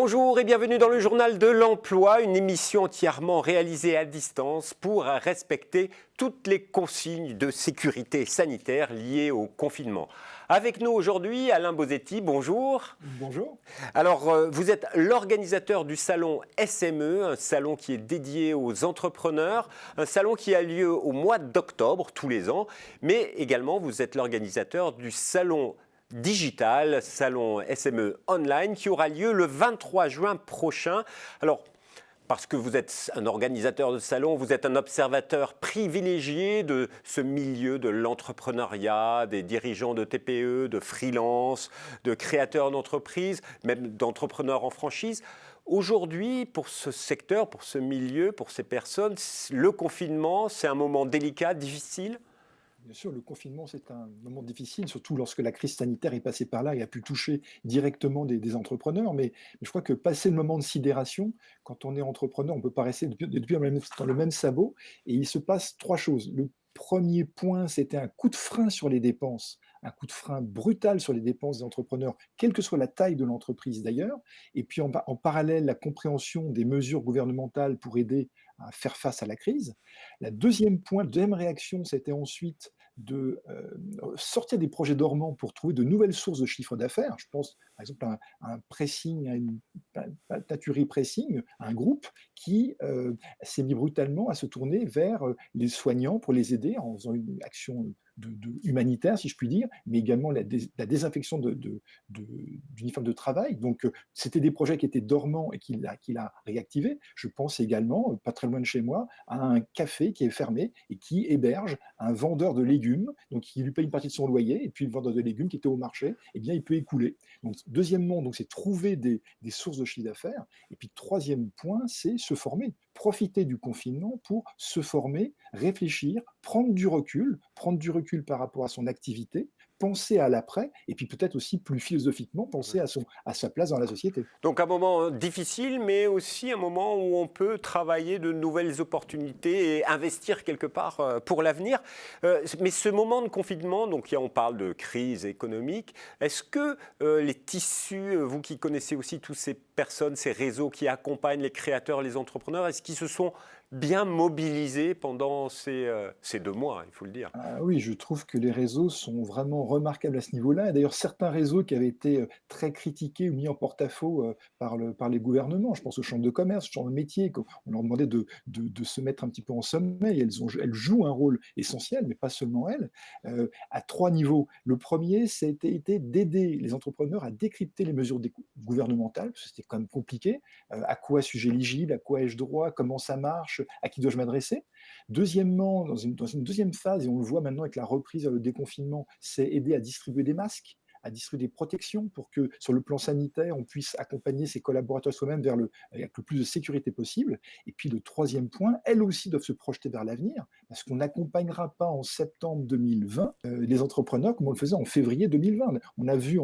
Bonjour et bienvenue dans le journal de l'emploi, une émission entièrement réalisée à distance pour respecter toutes les consignes de sécurité sanitaire liées au confinement. Avec nous aujourd'hui, Alain Bosetti, bonjour. Bonjour. Alors, vous êtes l'organisateur du salon SME, un salon qui est dédié aux entrepreneurs, un salon qui a lieu au mois d'octobre tous les ans, mais également vous êtes l'organisateur du salon digital, salon SME online, qui aura lieu le 23 juin prochain. Alors, parce que vous êtes un organisateur de salon, vous êtes un observateur privilégié de ce milieu de l'entrepreneuriat, des dirigeants de TPE, de freelance, de créateurs d'entreprises, même d'entrepreneurs en franchise. Aujourd'hui, pour ce secteur, pour ce milieu, pour ces personnes, le confinement, c'est un moment délicat, difficile ? Bien sûr, le confinement, c'est un moment difficile, surtout lorsque la crise sanitaire est passée par là et a pu toucher directement des entrepreneurs. Mais je crois que passé le moment de sidération, quand on est entrepreneur, on ne peut pas rester depuis dans le même sabot. Et il se passe trois choses. Le premier point, c'était un coup de frein sur les dépenses, un coup de frein brutal sur les dépenses des entrepreneurs, quelle que soit la taille de l'entreprise d'ailleurs. Et puis en parallèle, la compréhension des mesures gouvernementales pour aider à faire face à la crise. Deuxième réaction, c'était ensuite de sortir des projets dormants pour trouver de nouvelles sources de chiffre d'affaires. Je pense par exemple à un pressing, à une Taturie Pressing, un groupe qui s'est mis brutalement à se tourner vers les soignants pour les aider en faisant une action humanitaire, si je puis dire, mais également la désinfection d'uniformes de travail. Donc, c'était des projets qui étaient dormants et qu'il a réactivés. Je pense également, pas très loin de chez moi, à un café qui est fermé et qui héberge un vendeur de légumes, donc il lui paye une partie de son loyer, et puis le vendeur de légumes qui était au marché, eh bien, il peut écouler. Donc, deuxièmement, donc, c'est trouver des sources de chiffre d'affaires. Et puis, troisième point, c'est se former. Profiter du confinement pour se former, réfléchir, prendre du recul par rapport à son activité, penser à l'après, et puis peut-être aussi plus philosophiquement, penser à sa place dans la société. Donc un moment difficile, mais aussi un moment où on peut travailler de nouvelles opportunités et investir quelque part pour l'avenir. Mais ce moment de confinement, donc on parle de crise économique, est-ce que les tissus, vous qui connaissez aussi toutes ces personnes, ces réseaux qui accompagnent les créateurs, les entrepreneurs, est-ce qu'ils se sont bien mobilisés pendant ces 2 mois, il faut le dire? Ah oui, je trouve que les réseaux sont vraiment remarquables à ce niveau-là. Et d'ailleurs, certains réseaux qui avaient été très critiqués ou mis en porte-à-faux par les gouvernements, je pense aux chambres de commerce, aux chambres de métiers, on leur demandait de se mettre un petit peu en sommeil. Elles jouent un rôle essentiel, mais pas seulement elles, à trois niveaux. Le premier, c'était d'aider les entrepreneurs à décrypter les mesures gouvernementales, parce que c'était quand même compliqué. À quoi suis-je éligible, à quoi ai-je droit, comment ça marche, à qui dois-je m'adresser. Deuxièmement, dans une deuxième phase, et on le voit maintenant avec la reprise, le déconfinement, c'est aider à distribuer des masques, à distribuer des protections pour que, sur le plan sanitaire, on puisse accompagner ses collaborateurs soi-même avec le plus de sécurité possible. Et puis le troisième point, elles aussi doivent se projeter vers l'avenir, parce qu'on n'accompagnera pas en septembre 2020 les entrepreneurs comme on le faisait en février 2020. On a vu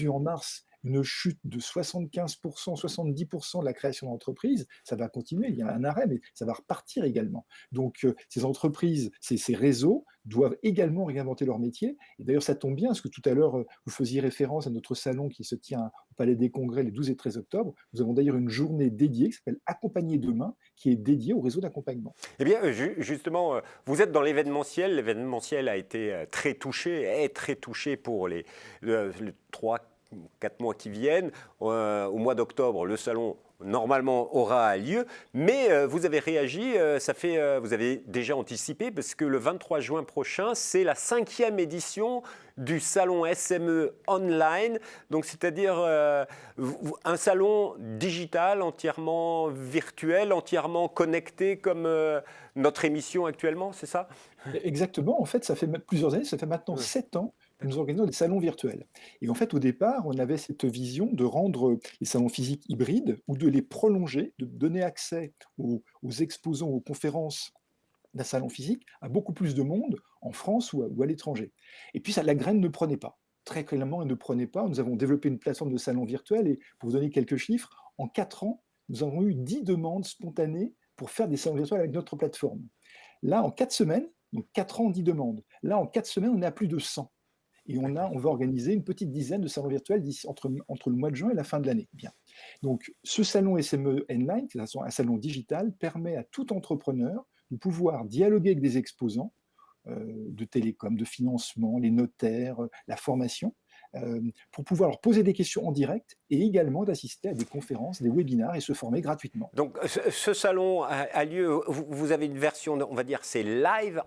en mars une chute de 75%, 70% de la création d'entreprises, ça va continuer, il y a un arrêt, mais ça va repartir également. Donc ces entreprises, ces réseaux doivent également réinventer leur métier. Et d'ailleurs, ça tombe bien, parce que tout à l'heure, vous faisiez référence à notre salon qui se tient au Palais des Congrès les 12 et 13 octobre. Nous avons d'ailleurs une journée dédiée qui s'appelle Accompagner demain, qui est dédiée au réseau d'accompagnement. Eh bien, justement, vous êtes dans l'événementiel. L'événementiel a été très touché, est très touché pour les 3, 4 mois qui viennent. Au mois d'octobre, le salon normalement aura lieu, mais vous avez réagi, vous avez déjà anticipé, parce que le 23 juin prochain, c'est la 5e édition du salon SME online, donc c'est-à-dire un salon digital, entièrement virtuel, entièrement connecté comme notre émission actuellement, c'est ça? Exactement, en fait, ça fait plusieurs années, ça fait maintenant 7 ans que nous organisons des salons virtuels. Et en fait, au départ, on avait cette vision de rendre les salons physiques hybrides ou de les prolonger, de donner accès aux exposants, aux conférences d'un salon physique à beaucoup plus de monde en France ou à l'étranger. Et puis, la graine ne prenait pas. Très clairement, elle ne prenait pas. Nous avons développé une plateforme de salons virtuels et pour vous donner quelques chiffres, en 4 ans, nous avons eu 10 demandes spontanées pour faire des salons virtuels avec notre plateforme. Là, en 4 semaines, donc 4 ans, 10 demandes. Là, en 4 semaines, on est à plus de 100. Et on va organiser une petite dizaine de salons virtuels entre le mois de juin et la fin de l'année. Bien. Donc, ce salon SME Online, qui est un salon digital, permet à tout entrepreneur de pouvoir dialoguer avec des exposants de télécom, de financement, les notaires, la formation, pour pouvoir leur poser des questions en direct et également d'assister à des conférences, des webinars et se former gratuitement. Donc ce salon a lieu, vous avez une version, on va dire, c'est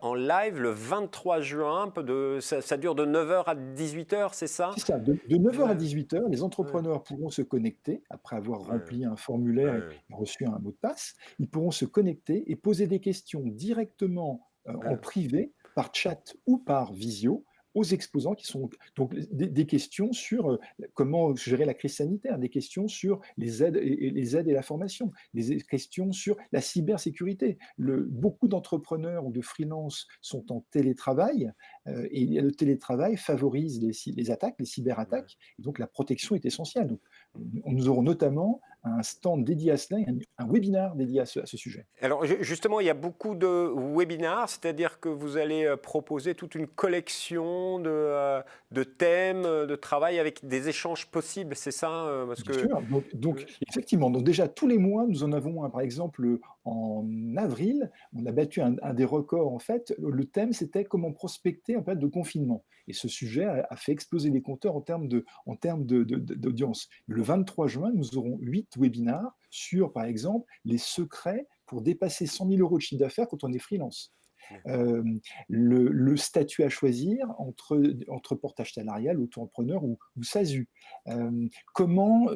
en live le 23 juin, ça dure de 9h à 18h, c'est ça? C'est ça, de 9h à 18h, les entrepreneurs pourront se connecter, après avoir rempli un formulaire et reçu un mot de passe, ils pourront se connecter et poser des questions directement en privé, par chat ou par visio, aux exposants qui sont donc des questions sur comment gérer la crise sanitaire, des questions sur les aides et la formation, des questions sur la cybersécurité. Beaucoup d'entrepreneurs ou de freelance sont en télétravail et le télétravail favorise les attaques, les cyberattaques, et donc la protection est essentielle. Donc, nous aurons notamment un stand dédié à cela, un webinar dédié à ce sujet. Alors justement, il y a beaucoup de webinars, c'est-à-dire que vous allez proposer toute une collection de thèmes, de travail avec des échanges possibles, c'est ça parce Bien sûr. Donc, effectivement, donc déjà tous les mois, nous en avons un. Par exemple, en avril, on a battu un des records en fait. Le thème, c'était comment prospecter en période de confinement. Et ce sujet a fait exploser les compteurs en termes d'audience. Le 23 juin, nous aurons 8 webinars sur, par exemple, les secrets pour dépasser 100 000 euros de chiffre d'affaires quand on est freelance. Le statut à choisir entre portage salarial, auto-entrepreneur ou SASU. Comment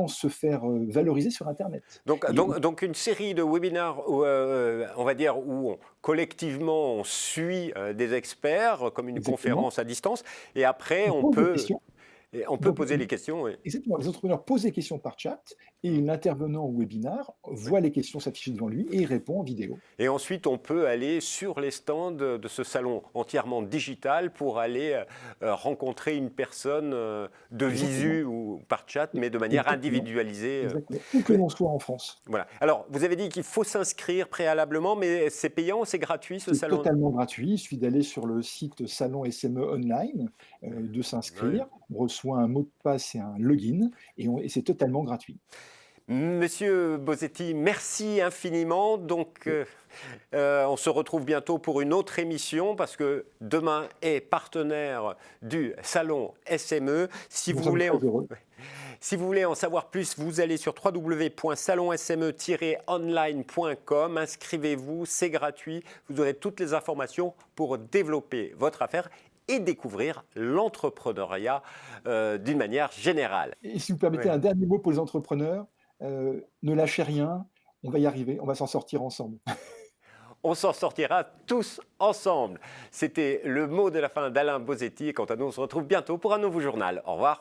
se faire valoriser sur Internet. Donc une série de webinaires, on va dire, où collectivement on suit des experts, comme une conférence à distance, et après on peut poser les questions. Oui. Exactement. Les entrepreneurs posent des questions par chat et l'intervenant au webinar voit les questions s'afficher devant lui et il répond en vidéo. Et ensuite, on peut aller sur les stands de ce salon entièrement digital pour aller rencontrer une personne de visu ou par chat, mais de manière individualisée. Exactement. Où que l'on soit en France. Voilà. Alors, vous avez dit qu'il faut s'inscrire préalablement, mais c'est payant, c'est gratuit ce salon? C'est totalement gratuit. Il suffit d'aller sur le site Salon SME Online, de s'inscrire. On reçoit un mot de passe et un login et c'est totalement gratuit. Monsieur Bosetti, merci infiniment. Donc, on se retrouve bientôt pour une autre émission parce que demain est partenaire du salon SME. Si vous voulez en savoir plus, vous allez sur www.salonsme-online.com. Inscrivez-vous, c'est gratuit. Vous aurez toutes les informations pour développer votre affaire et découvrir l'entrepreneuriat d'une manière générale. Et si vous permettez un dernier mot pour les entrepreneurs, ne lâchez rien, on va y arriver, on va s'en sortir ensemble. On s'en sortira tous ensemble. C'était le mot de la fin d'Alain Bosetti. Et quant à nous, on se retrouve bientôt pour un nouveau journal. Au revoir.